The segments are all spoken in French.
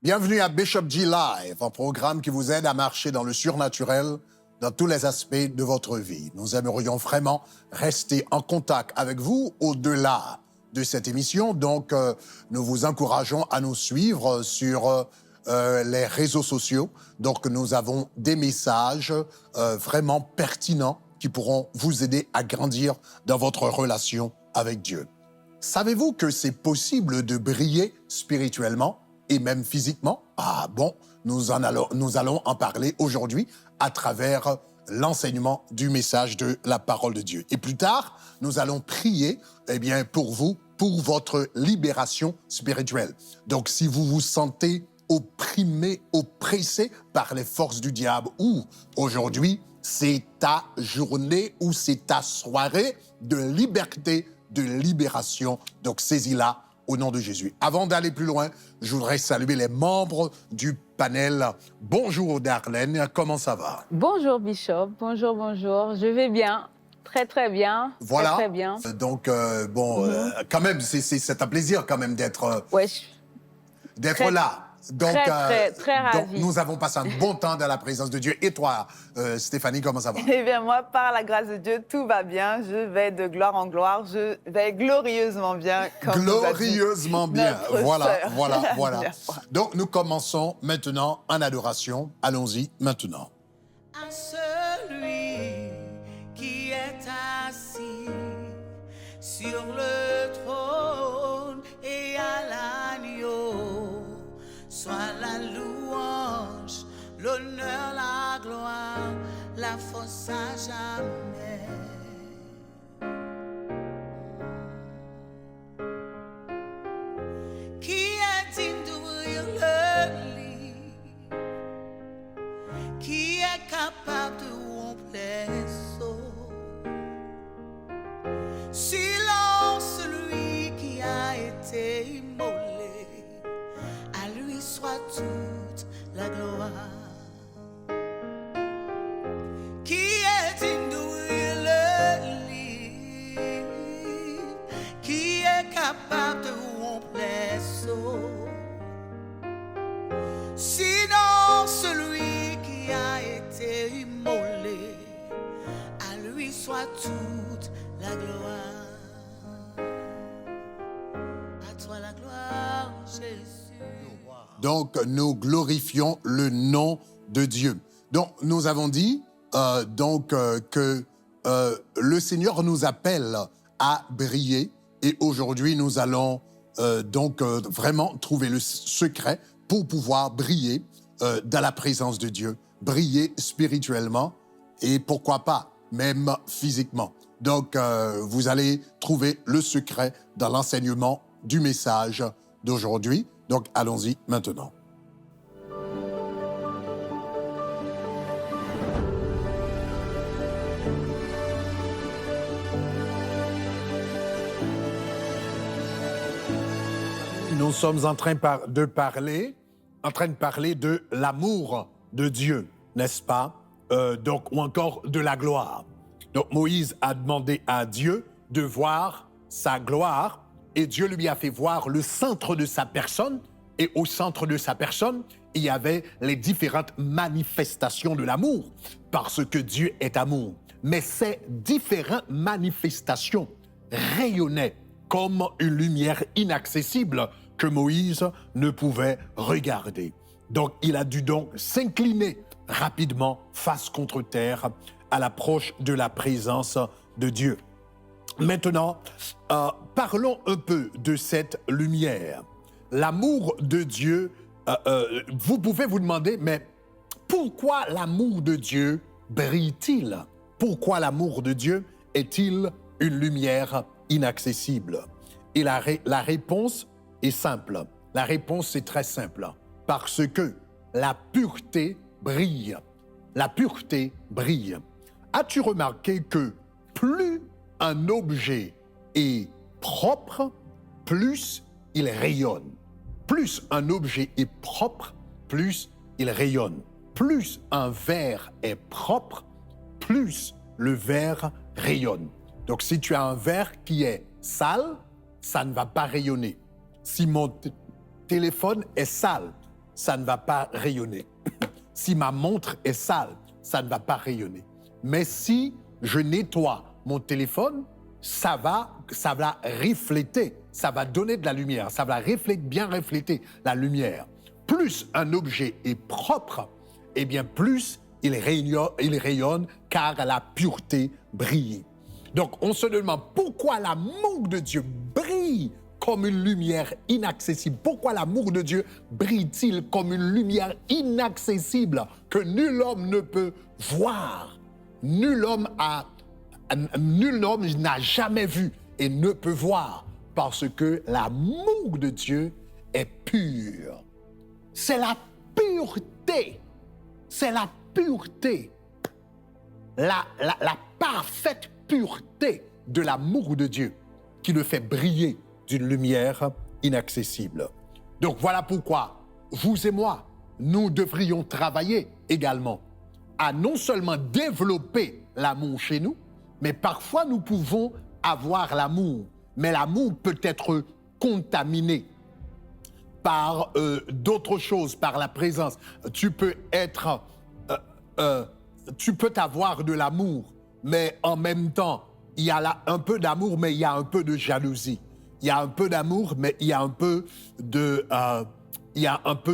Bienvenue à Bishop G Live, un programme qui vous aide à marcher dans le surnaturel dans tous les aspects de votre vie. Nous aimerions vraiment rester en contact avec vous au-delà de cette émission. Donc, nous vous encourageons à nous suivre sur les réseaux sociaux. Donc, nous avons des messages vraiment pertinents qui pourront vous aider à grandir dans votre relation avec Dieu. Savez-vous que c'est possible de briller spirituellement et même physiquement? Ah bon, nous allons en parler aujourd'hui à travers l'enseignement du message de la parole de Dieu. Et plus tard, nous allons prier pour vous, pour votre libération spirituelle. Donc, si vous vous sentez opprimé, oppressé par les forces du diable, ou aujourd'hui, c'est ta journée ou c'est ta soirée de liberté, de libération. Donc, saisis-la au nom de Jésus. Avant d'aller plus loin, je voudrais saluer les membres du panel. Bonjour Darlene, comment ça va? Bonjour Bishop, bonjour. Je vais bien, très bien. Voilà, très bien. Donc quand même, c'est un plaisir quand même d'être là. Donc, très ravi. Donc, nous avons passé un bon temps dans la présence de Dieu. Et toi, Stéphanie, comment ça va? Eh bien, moi, par la grâce de Dieu, tout va bien. Je vais de gloire en gloire. Je vais glorieusement bien. Comme glorieusement bien. Voilà. Donc, nous commençons maintenant en adoration. Allons-y maintenant. À celui qui est assis sur le trône et à l'agneau, soit la louange, l'honneur, la gloire, la force à jamais. Qui est digne d'ouvrir le livre? Qui est capable de rompre les sceaux? Silence celui qui a été immolé, à lui soit toute la gloire. Qui est digne d'ouvrir le livre? Qui est capable de rompre les sceaux? Sinon celui qui a été immolé, à lui soit toute la gloire. À toi la gloire, Jésus. Donc, nous glorifions le nom de Dieu. Donc, nous avons dit que le Seigneur nous appelle à briller. Et aujourd'hui, nous allons vraiment trouver le secret pour pouvoir briller dans la présence de Dieu, briller spirituellement et pourquoi pas, même physiquement. Donc, vous allez trouver le secret dans l'enseignement du message d'aujourd'hui. Donc, allons-y maintenant. Nous sommes en train de parler de l'amour de Dieu, n'est-ce pas? Ou encore de la gloire. Donc, Moïse a demandé à Dieu de voir sa gloire et Dieu lui a fait voir le centre de sa personne. Et au centre de sa personne, il y avait les différentes manifestations de l'amour, parce que Dieu est amour. Mais ces différentes manifestations rayonnaient comme une lumière inaccessible que Moïse ne pouvait regarder. Donc, il a dû donc s'incliner rapidement face contre terre à l'approche de la présence de Dieu. Maintenant, parlons un peu de cette lumière. L'amour de Dieu, vous pouvez vous demander, mais pourquoi l'amour de Dieu brille-t-il? Pourquoi l'amour de Dieu est-il une lumière inaccessible? Et la réponse est simple. La réponse est très simple. Parce que la pureté brille. La pureté brille. As-tu remarqué que plus un objet est propre, plus il rayonne. Plus un objet est propre, plus il rayonne. Plus un verre est propre, plus le verre rayonne. Donc, si tu as un verre qui est sale, ça ne va pas rayonner. Si mon téléphone est sale, ça ne va pas rayonner. Si ma montre est sale, ça ne va pas rayonner. Mais si je nettoie mon téléphone, ça va refléter, ça va donner de la lumière, ça va bien refléter la lumière. Plus un objet est propre, eh bien plus il rayonne car la pureté brille. Donc on se demande pourquoi l'amour de Dieu brille comme une lumière inaccessible. Pourquoi l'amour de Dieu brille-t-il comme une lumière inaccessible que nul homme ne peut voir? Nul homme n'a jamais vu et ne peut voir parce que l'amour de Dieu est pur. C'est la pureté. C'est la pureté. La parfaite pureté de l'amour de Dieu qui le fait briller d'une lumière inaccessible. Donc voilà pourquoi vous et moi, nous devrions travailler également à non seulement développer l'amour chez nous, mais parfois nous pouvons avoir l'amour, mais l'amour peut être contaminé par d'autres choses, par la présence. Tu peux avoir de l'amour, mais en même temps, il y a là un peu d'amour, mais il y a un peu de jalousie. Il y a un peu d'amour, mais il y a un peu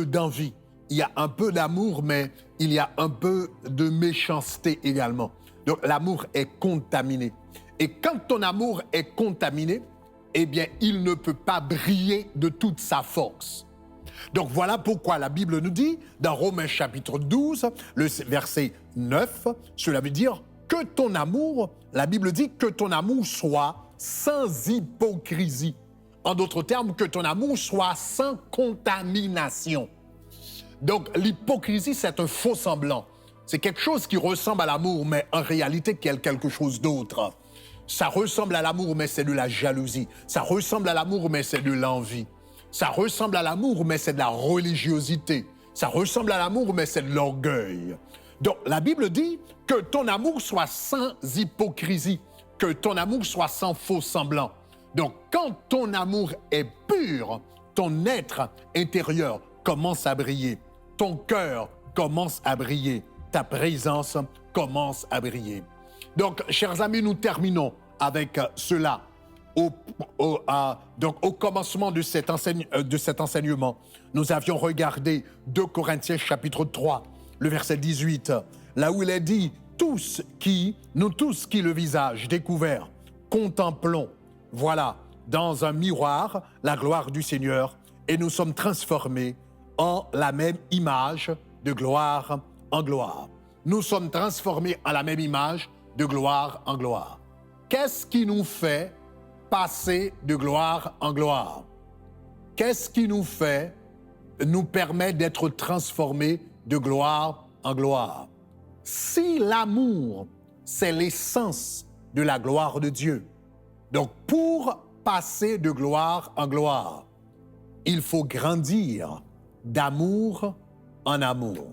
d'envie. Il y a un peu d'amour, mais il y a un peu de méchanceté également. Donc l'amour est contaminé. Et quand ton amour est contaminé, eh bien, il ne peut pas briller de toute sa force. Donc voilà pourquoi la Bible nous dit, dans Romains chapitre 12, le verset 9, cela veut dire que ton amour, la Bible dit que ton amour soit sans hypocrisie. En d'autres termes, que ton amour soit sans contamination. Donc l'hypocrisie, c'est un faux semblant. C'est quelque chose qui ressemble à l'amour, mais en réalité, qui est quelque chose d'autre. Ça ressemble à l'amour, mais c'est de la jalousie. Ça ressemble à l'amour, mais c'est de l'envie. Ça ressemble à l'amour, mais c'est de la religiosité. Ça ressemble à l'amour, mais c'est de l'orgueil. Donc, la Bible dit que ton amour soit sans hypocrisie, que ton amour soit sans faux semblant. Donc, quand ton amour est pur, ton être intérieur commence à briller. Ton cœur commence à briller. Ta présence commence à briller. Donc, chers amis, nous terminons avec cela. Donc, au commencement de cet enseignement, nous avions regardé 2 Corinthiens chapitre 3, le verset 18, là où il est dit « Nous tous qui le visage découvert, contemplons, voilà, dans un miroir, la gloire du Seigneur, et nous sommes transformés en la même image de gloire en gloire. » Nous sommes transformés en la même image de gloire en gloire. Qu'est-ce qui nous fait passer de gloire en gloire? Qu'est-ce qui nous permet d'être transformés de gloire en gloire? Si l'amour, c'est l'essence de la gloire de Dieu, donc pour passer de gloire en gloire, il faut grandir d'amour en amour.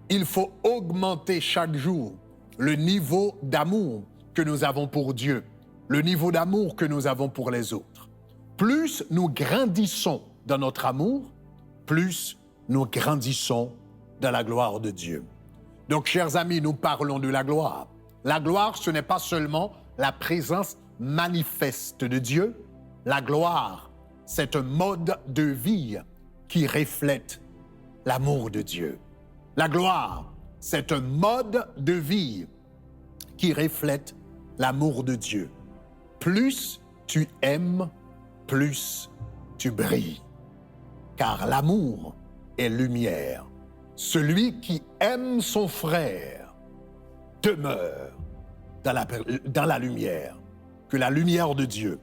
Il faut augmenter chaque jour le niveau d'amour que nous avons pour Dieu, le niveau d'amour que nous avons pour les autres. Plus nous grandissons dans notre amour, plus nous grandissons dans la gloire de Dieu. Donc, chers amis, nous parlons de la gloire. La gloire, ce n'est pas seulement la présence manifeste de Dieu. La gloire, c'est un mode de vie qui reflète l'amour de Dieu. La gloire, c'est un mode de vie qui reflète l'amour de Dieu. Plus tu aimes, plus tu brilles. Car l'amour est lumière. Celui qui aime son frère demeure dans la lumière. Que la lumière de Dieu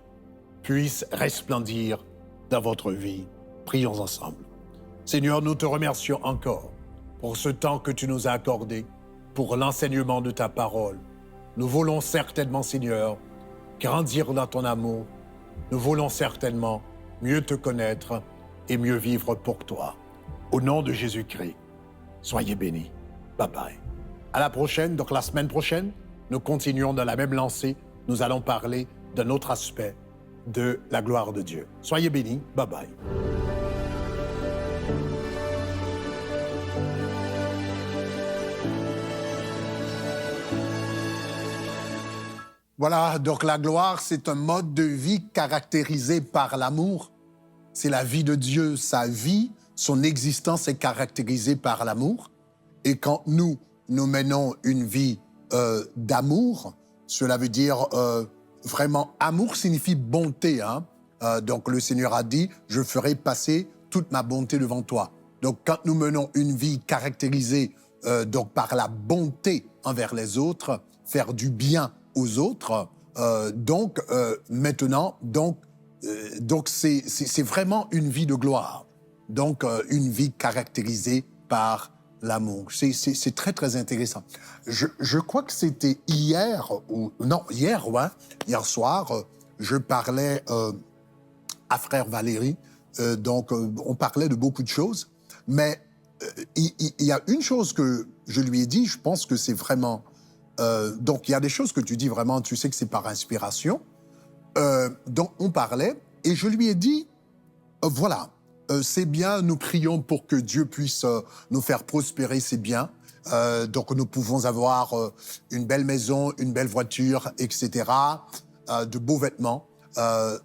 puisse resplendir dans votre vie. Prions ensemble. Seigneur, nous te remercions encore pour ce temps que tu nous as accordé, pour l'enseignement de ta parole. Nous voulons certainement, Seigneur, grandir dans ton amour. Nous voulons certainement mieux te connaître et mieux vivre pour toi. Au nom de Jésus-Christ, soyez bénis. Bye bye. À la prochaine, donc la semaine prochaine, nous continuons dans la même lancée. Nous allons parler d'un autre aspect de la gloire de Dieu. Soyez bénis. Bye bye. Voilà, donc la gloire, c'est un mode de vie caractérisé par l'amour. C'est la vie de Dieu, sa vie, son existence est caractérisée par l'amour. Et quand nous menons une vie d'amour, cela veut dire vraiment, amour signifie bonté. Hein? Donc le Seigneur a dit, je ferai passer toute ma bonté devant toi. Donc quand nous menons une vie caractérisée donc par la bonté envers les autres, faire du bien aux autres, maintenant, c'est vraiment une vie de gloire. Donc, une vie caractérisée par l'amour. C'est très, très intéressant. Je crois que c'était hier soir, je parlais à Frère Valérie. On parlait de beaucoup de choses. Mais il y a une chose que je lui ai dit, je pense que c'est vraiment... donc, il y a des choses que tu dis vraiment, tu sais que c'est par inspiration. Donc, on parlait et je lui ai dit, voilà, c'est bien, nous prions pour que Dieu puisse nous faire prospérer, c'est bien. Donc, nous pouvons avoir une belle maison, une belle voiture, etc., de beaux vêtements.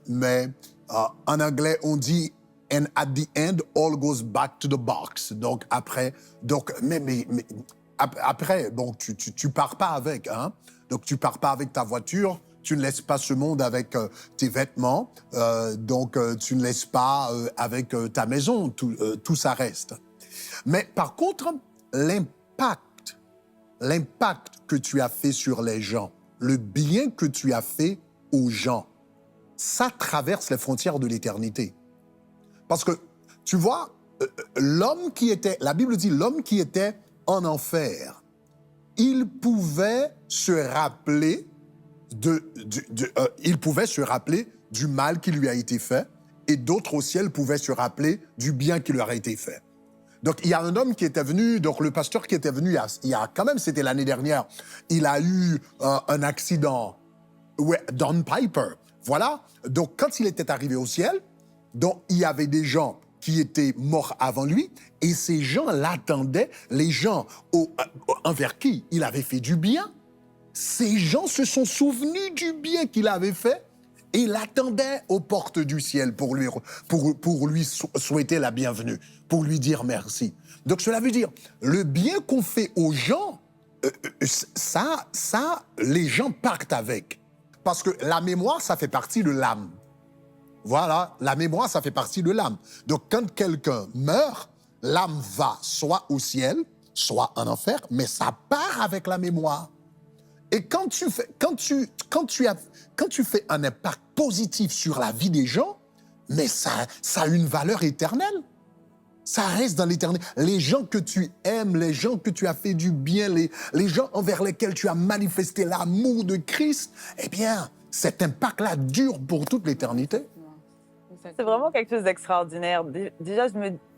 Mais en anglais, on dit « and at the end, all goes back to the box ». Donc, après, après, bon, tu pars pas avec, hein. Donc, tu pars pas avec ta voiture, tu ne laisses pas ce monde avec tes vêtements, tu ne laisses pas avec ta maison, tout ça reste. Mais par contre, l'impact que tu as fait sur les gens, le bien que tu as fait aux gens, ça traverse les frontières de l'éternité. Parce que, tu vois, la Bible dit, l'homme qui était en enfer, il pouvait se rappeler du mal qui lui a été fait, et d'autres au ciel pouvaient se rappeler du bien qui leur a été fait. Donc, il y a un homme qui était venu, donc le pasteur qui était venu, il y a quand même, c'était l'année dernière, il a eu un accident, Don Piper, voilà. Donc, quand il était arrivé au ciel, donc, il y avait des gens qui étaient morts avant lui, et ces gens l'attendaient, les gens envers qui il avait fait du bien. Ces gens se sont souvenus du bien qu'il avait fait et l'attendaient aux portes du ciel pour lui souhaiter la bienvenue, pour lui dire merci. Donc cela veut dire, le bien qu'on fait aux gens, ça, les gens partent avec. Parce que la mémoire, ça fait partie de l'âme. Voilà, la mémoire, ça fait partie de l'âme. Donc quand quelqu'un meurt, l'âme va soit au ciel, soit en enfer, mais ça part avec la mémoire. Et quand tu fais un impact positif sur la vie des gens, mais ça a une valeur éternelle. Ça reste dans l'éternel. Les gens que tu aimes, les gens que tu as fait du bien, les gens envers lesquels tu as manifesté l'amour de Christ, eh bien, cet impact-là dure pour toute l'éternité. C'est vraiment quelque chose d'extraordinaire. Déjà,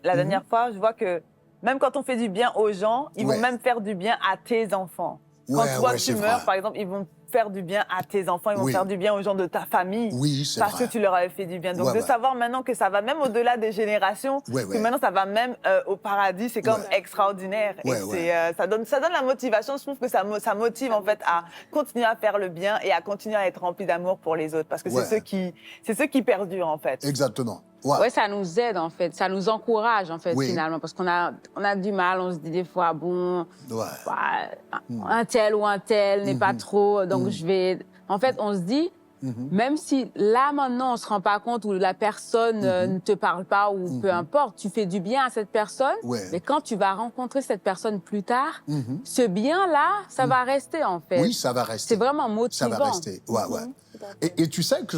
la dernière fois, je vois que même quand on fait du bien aux gens, ils vont même faire du bien à tes enfants. Quand toi, tu meurs, par exemple, ils vont faire du bien à tes enfants, ils vont faire du bien aux gens de ta famille, parce que tu leur avais fait du bien. Donc, de savoir maintenant que ça va même au-delà des générations, que maintenant, ça va même au paradis, c'est comme extraordinaire. Et ça donne la motivation. Je trouve que ça motive, en fait, à continuer à faire le bien et à continuer à être rempli d'amour pour les autres, parce que c'est ceux qui perdurent, en fait. Exactement. Ouais, ça nous aide, en fait. Ça nous encourage, en fait, finalement. Parce qu'on a du mal, on se dit des fois, bon, un tel ou un tel n'est pas trop, donc je vais... En fait, on se dit, même si là, maintenant, on se rend pas compte ou la personne ne te parle pas ou peu importe, tu fais du bien à cette personne, mais quand tu vas rencontrer cette personne plus tard, ce bien-là, ça va rester, en fait. Oui, ça va rester. C'est vraiment motivant. Ça va rester, Et tu sais que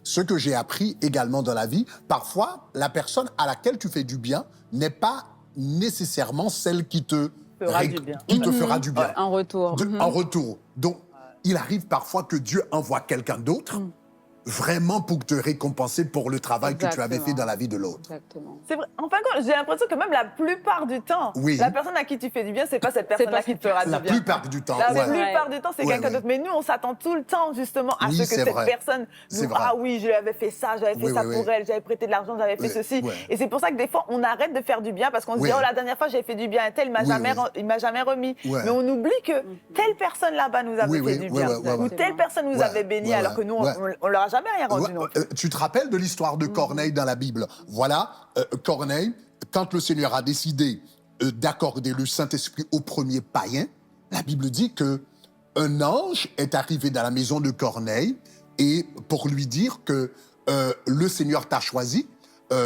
ce que j'ai appris également dans la vie, parfois, la personne à laquelle tu fais du bien n'est pas nécessairement celle qui te fera du bien. En retour. En retour. Donc, il arrive parfois que Dieu envoie quelqu'un d'autre vraiment pour te récompenser pour le travail que tu avais fait dans la vie de l'autre. Exactement. C'est vrai. Enfin, j'ai l'impression que même la plupart du temps, la personne à qui tu fais du bien, c'est pas cette personne-là qui te fera du bien. La plupart du temps. La plupart du temps, c'est quelqu'un d'autre. Mais nous, on s'attend tout le temps, justement, à ce que cette personne nous... Ah oui, je lui avais fait ça, j'avais fait ça pour elle, j'avais prêté de l'argent, j'avais fait ceci. Et c'est pour ça que des fois, on arrête de faire du bien parce qu'on se dit, oh, la dernière fois, j'ai fait du bien à tel, il m'a jamais remis. Mais on oublie que telle personne là-bas nous avait fait du bien. Ou telle personne nous avait béni, alors que nous, on leur a jamais rien rendu non plus. Tu te rappelles de l'histoire de Corneille dans la Bible? Voilà, Corneille, quand le Seigneur a décidé d'accorder le Saint-Esprit au premier païen, la Bible dit que un ange est arrivé dans la maison de Corneille et pour lui dire que le Seigneur t'a choisi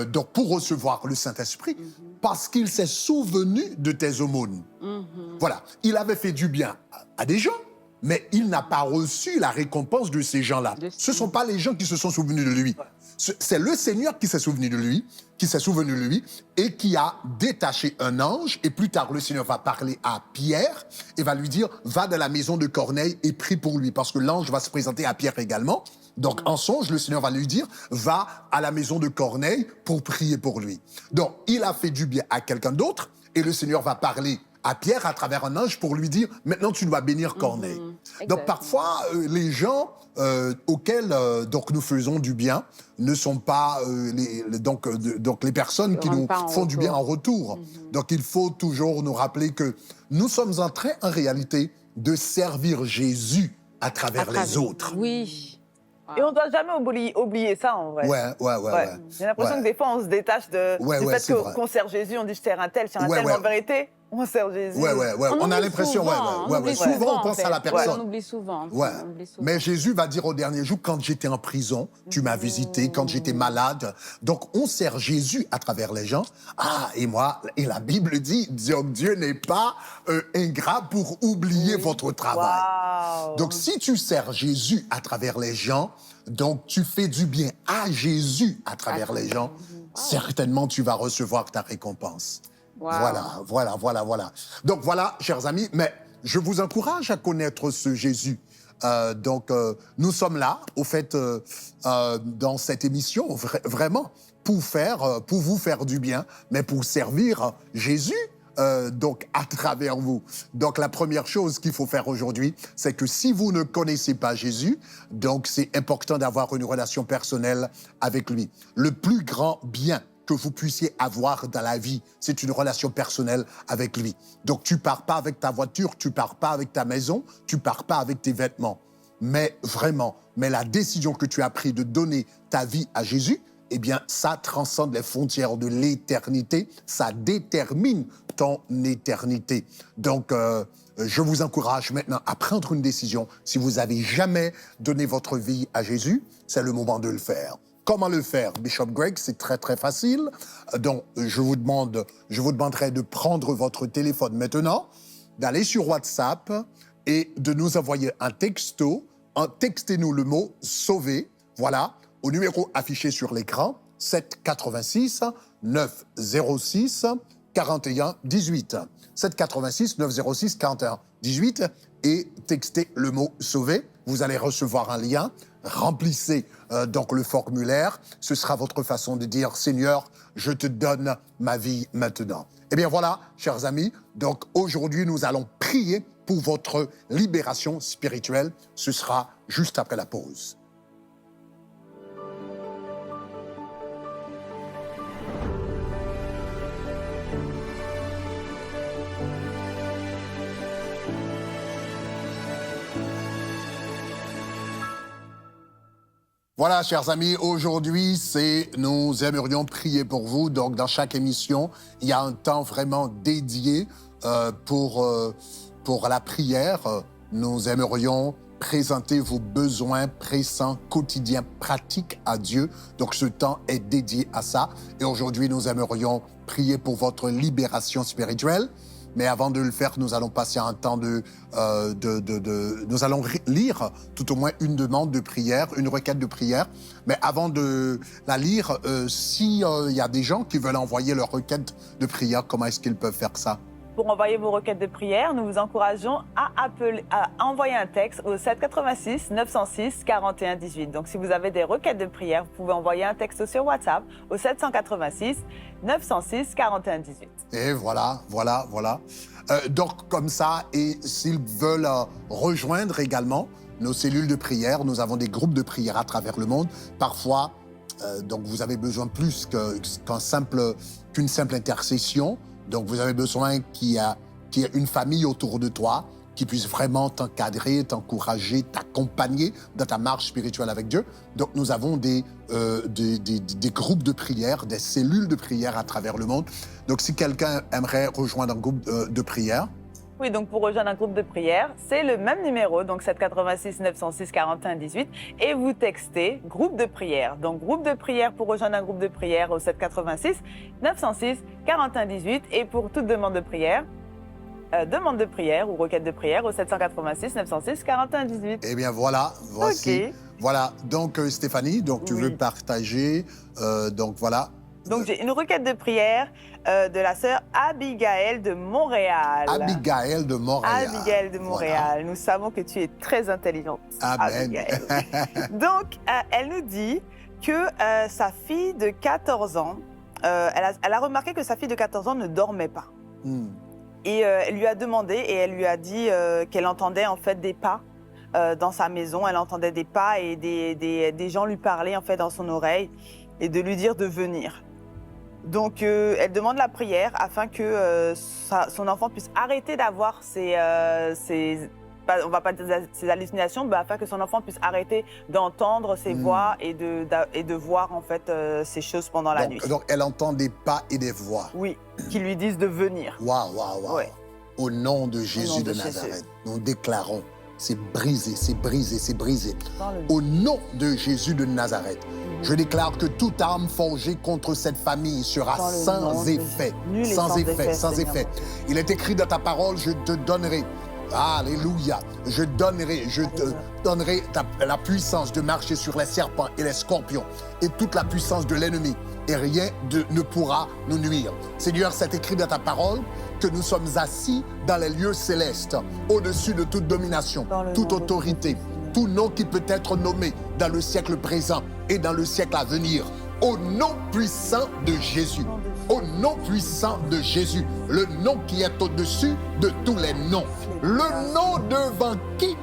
donc pour recevoir le Saint-Esprit parce qu'il s'est souvenu de tes aumônes. Voilà, il avait fait du bien à des gens, mais il n'a pas reçu la récompense de ces gens-là. Ce ne sont pas les gens qui se sont souvenus de lui. C'est le Seigneur qui s'est souvenu de lui, et qui a détaché un ange. Et plus tard, le Seigneur va parler à Pierre et va lui dire, va dans la maison de Corneille et prie pour lui, parce que l'ange va se présenter à Pierre également. Donc, en songe, le Seigneur va lui dire, va à la maison de Corneille pour prier pour lui. Donc, il a fait du bien à quelqu'un d'autre et le Seigneur va parler à Pierre à travers un ange pour lui dire « Maintenant, tu dois bénir Corneille ». Donc, parfois, les gens auxquels donc, nous faisons du bien ne sont pas les personnes qui nous font du bien en retour. Donc, il faut toujours nous rappeler que nous sommes en train, en réalité, de servir Jésus à travers les autres. Oui. Et on ne doit jamais oublier ça, en vrai. Ouais. J'ai l'impression que des fois, on se détache du fait qu'on sert Jésus, on dit « je sers un tel, mais en vérité, on sert Jésus. » On a l'impression, souvent, on pense à la personne. On oublie souvent. Mais Jésus va dire au dernier jour, quand j'étais en prison, tu m'as visité, quand j'étais malade. Donc, on sert Jésus à travers les gens. Et la Bible dit, Dieu n'est pas ingrat pour oublier votre travail. Donc, si tu sers Jésus à travers les gens, donc tu fais du bien à Jésus à travers les gens, certainement tu vas recevoir ta récompense. Voilà. Donc voilà, chers amis, mais je vous encourage à connaître ce Jésus. Nous sommes là, au fait, dans cette émission, vraiment, pour vous faire du bien, mais pour servir Jésus, donc à travers vous. Donc la première chose qu'il faut faire aujourd'hui, c'est que si vous ne connaissez pas Jésus, donc c'est important d'avoir une relation personnelle avec lui. Le plus grand bien que vous puissiez avoir dans la vie, c'est une relation personnelle avec lui. Donc tu pars pas avec ta voiture, tu pars pas avec ta maison, tu pars pas avec tes vêtements. Mais vraiment, la décision que tu as prise de donner ta vie à Jésus, eh bien, ça transcende les frontières de l'éternité, ça détermine ton éternité. Donc, je vous encourage maintenant à prendre une décision. Si vous n'avez jamais donné votre vie à Jésus, c'est le moment de le faire. Comment le faire, Bishop Greg? C'est très, très facile. Donc, je vous demanderai de prendre votre téléphone maintenant, d'aller sur WhatsApp et de nous envoyer un texto. Textez-nous le mot « sauver », voilà, au numéro affiché sur l'écran, 786 906 41 18. 786 906 41 18 et textez le mot « sauver ». Vous allez recevoir un lien. Remplissez donc le formulaire. Ce sera votre façon de dire « Seigneur, je te donne ma vie maintenant ». Eh bien voilà, chers amis, donc aujourd'hui nous allons prier pour votre libération spirituelle. Ce sera juste après la pause. Voilà, chers amis, aujourd'hui, nous aimerions prier pour vous. Donc, dans chaque émission, il y a un temps vraiment dédié pour la prière. Nous aimerions présenter vos besoins pressants, quotidiens, pratiques à Dieu. Donc, ce temps est dédié à ça. Et aujourd'hui, nous aimerions prier pour votre libération spirituelle. Mais avant de le faire, nous allons passer un temps nous allons lire tout au moins une demande de prière, une requête de prière. Mais avant de la lire, s'il y a des gens qui veulent envoyer leur requête de prière, comment est-ce qu'ils peuvent faire ça? pour envoyer vos requêtes de prière, nous vous encourageons à envoyer un texte au 786 906 41 18. Donc, si vous avez des requêtes de prière, vous pouvez envoyer un texte sur WhatsApp au 786 906 41 18. Et voilà. Donc, comme ça, et s'ils veulent rejoindre également nos cellules de prière, nous avons des groupes de prière à travers le monde. Parfois, donc vous avez besoin plus qu'une simple intercession. Donc, vous avez besoin qu'il y ait une famille autour de toi qui puisse vraiment t'encadrer, t'encourager, t'accompagner dans ta marche spirituelle avec Dieu. Donc, nous avons des groupes de prière, des cellules de prière à travers le monde. Donc, si quelqu'un aimerait rejoindre un groupe de prière... Oui, donc pour rejoindre un groupe de prière, c'est le même numéro, donc 786 906 41 18, et vous textez groupe de prière. Donc groupe de prière pour rejoindre un groupe de prière au 786 906 41 18, et pour toute demande de prière ou requête de prière au 786 906 41 18. Eh bien voilà, voici. Okay. Voilà, donc Stéphanie, donc tu veux partager, donc voilà. Donc j'ai une requête de prière de la sœur Abigail de Montréal. Abigail de Montréal. Abigail de Montréal. Voilà. Nous savons que tu es très intelligente. Amen. Donc elle nous dit que sa fille de 14 ans, elle a remarqué que sa fille de 14 ans ne dormait pas. Et elle lui a demandé et elle lui a dit qu'elle entendait en fait des pas dans sa maison. Elle entendait des pas et des gens lui parlaient en fait dans son oreille et de lui dire de venir. Donc elle demande la prière afin que son enfant puisse arrêter d'avoir on va pas dire ses hallucinations, mais afin que son enfant puisse arrêter d'entendre ses voix et de voir en fait ces choses pendant la nuit. Donc elle entend des pas et des voix. Oui, qui lui disent de venir. Waouh. Ouais. Au nom de Jésus de Nazareth, nous déclarons, c'est brisé. Au nom de Jésus de Nazareth, je déclare que toute arme forgée contre cette famille sera sans effet. Sans effet. Il est écrit dans ta parole, je te donnerai. Alléluia. Je te donnerai la puissance de marcher sur les serpents et les scorpions et toute la puissance de l'ennemi. Et rien ne pourra nous nuire. Seigneur, c'est écrit dans ta parole que nous sommes assis dans les lieux célestes, au-dessus de toute domination, toute autorité, tout nom qui peut être nommé dans le siècle présent et dans le siècle à venir. Au nom puissant de Jésus. Au nom puissant de Jésus. Le nom qui est au-dessus de tous les noms. Le nom devant qui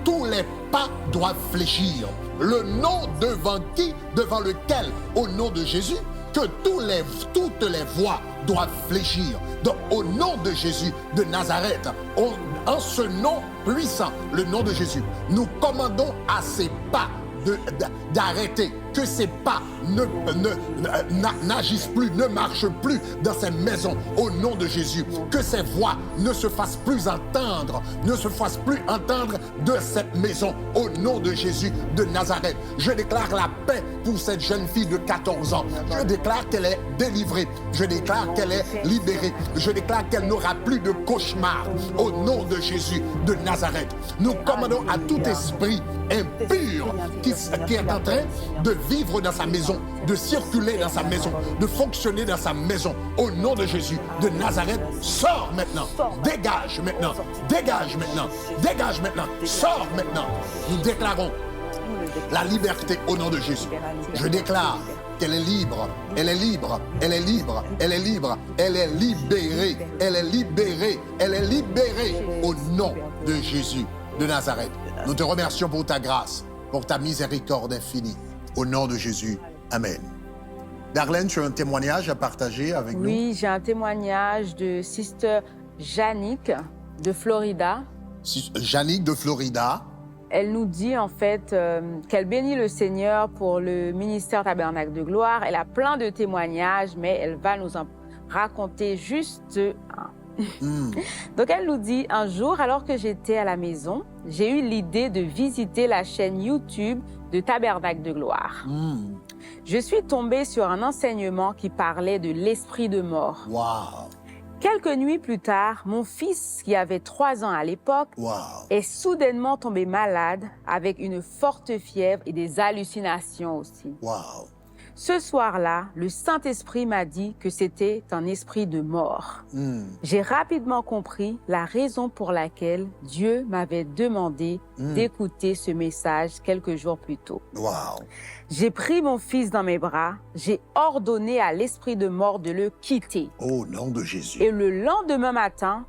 tous les pas doivent fléchir. Le nom devant lequel, au nom de Jésus, que toutes les voix doivent fléchir. Donc, au nom de Jésus de Nazareth, en ce nom puissant, le nom de Jésus, nous commandons à ces pas d'arrêter, que ces pas n'agissent plus, ne marchent plus dans cette maison au nom de Jésus, que ces voix ne se fassent plus entendre, de cette maison au nom de Jésus de Nazareth. Je déclare la paix pour cette jeune fille de 14 ans. Je déclare qu'elle est délivrée. Je déclare qu'elle est libérée. Je déclare qu'elle n'aura plus de cauchemars au nom de Jésus de Nazareth. Nous commandons à tout esprit impur qui est en train de vivre dans sa maison, de circuler dans sa maison, de fonctionner dans sa maison. Au nom de Jésus de Nazareth, sors maintenant, dégage maintenant, dégage maintenant, dégage maintenant, sors maintenant. Nous déclarons la liberté au nom de Jésus. Je déclare qu'elle est libre, elle est libre, elle est libre, elle est libre, elle est libérée, elle est libérée, elle est libérée au nom de Jésus de Nazareth. Nous te remercions pour ta grâce, pour ta miséricorde infinie. Au nom de Jésus, Amen. Darlene, tu as un témoignage à partager avec nous? Oui, j'ai un témoignage de Sister Jannick de Florida. Jannick de Florida. Elle nous dit en fait qu'elle bénit le Seigneur pour le ministère Tabernacle de Gloire. Elle a plein de témoignages, mais elle va nous en raconter juste un. Donc elle nous dit, un jour, alors que j'étais à la maison, j'ai eu l'idée de visiter la chaîne YouTube de Tabernacle de Gloire. Je suis tombée sur un enseignement qui parlait de l'esprit de mort. Wow. Quelques nuits plus tard, mon fils, qui avait 3 ans à l'époque, est soudainement tombé malade avec une forte fièvre et des hallucinations aussi. Wow. Ce soir-là, le Saint-Esprit m'a dit que c'était un esprit de mort. J'ai rapidement compris la raison pour laquelle Dieu m'avait demandé d'écouter ce message quelques jours plus tôt. Wow. J'ai pris mon fils dans mes bras, j'ai ordonné à l'esprit de mort de le quitter. Au nom de Jésus. Et le lendemain matin,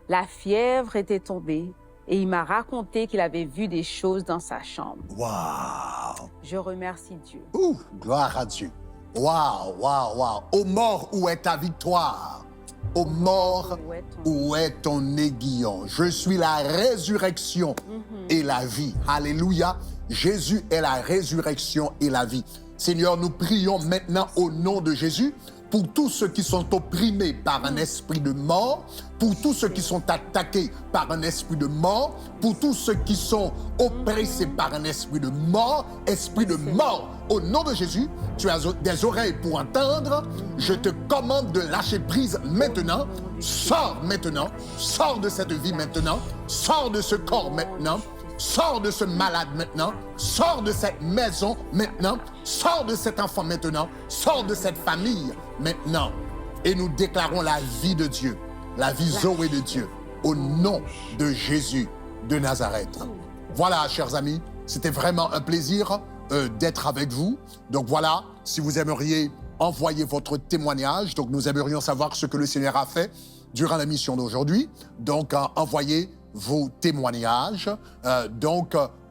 la fièvre était tombée et il m'a raconté qu'il avait vu des choses dans sa chambre. Wow. Je remercie Dieu. Ouh, gloire à Dieu. Wow, wow, wow. Ô mort, où est ta victoire? Ô mort, où est ton aiguillon? Je suis la résurrection et la vie. Alléluia. Jésus est la résurrection et la vie. Seigneur, nous prions maintenant au nom de Jésus pour tous ceux qui sont opprimés par un esprit de mort, pour tous ceux qui sont attaqués par un esprit de mort, pour tous ceux qui sont oppressés par un esprit de mort, au nom de Jésus, tu as des oreilles pour entendre, je te commande de lâcher prise maintenant, sors de cette vie maintenant, sors de ce corps maintenant, sors de ce malade maintenant, sors de cette maison maintenant, sors de cet enfant maintenant, sors de cette famille maintenant. Et nous déclarons la vie de Dieu, la vie Zoé de Dieu, au nom de Jésus de Nazareth. Voilà, chers amis, c'était vraiment un plaisir d'être avec vous. Donc voilà, si vous aimeriez envoyer votre témoignage, donc nous aimerions savoir ce que le Seigneur a fait durant la mission d'aujourd'hui. Donc envoyez vos témoignages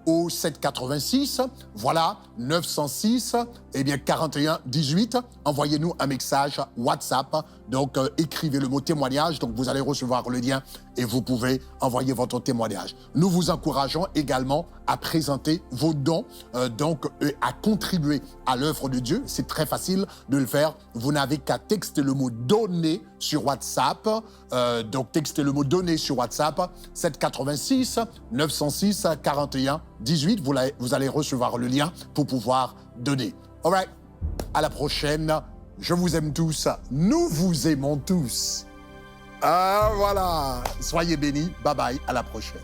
au 786, voilà, 906, 41 18. Envoyez-nous un message WhatsApp, donc écrivez le mot témoignage, donc vous allez recevoir le lien et vous pouvez envoyer votre témoignage. Nous vous encourageons également à présenter vos dons, à contribuer à l'œuvre de Dieu. C'est très facile de le faire. Vous n'avez qu'à texter le mot « donner » sur WhatsApp. Donc textez le mot « donner » sur WhatsApp, 786 906 41 18. Vous allez recevoir le lien pour pouvoir donner. All right, à la prochaine. Je vous aime tous. Nous vous aimons tous. Ah, voilà. Soyez bénis. Bye bye. À la prochaine.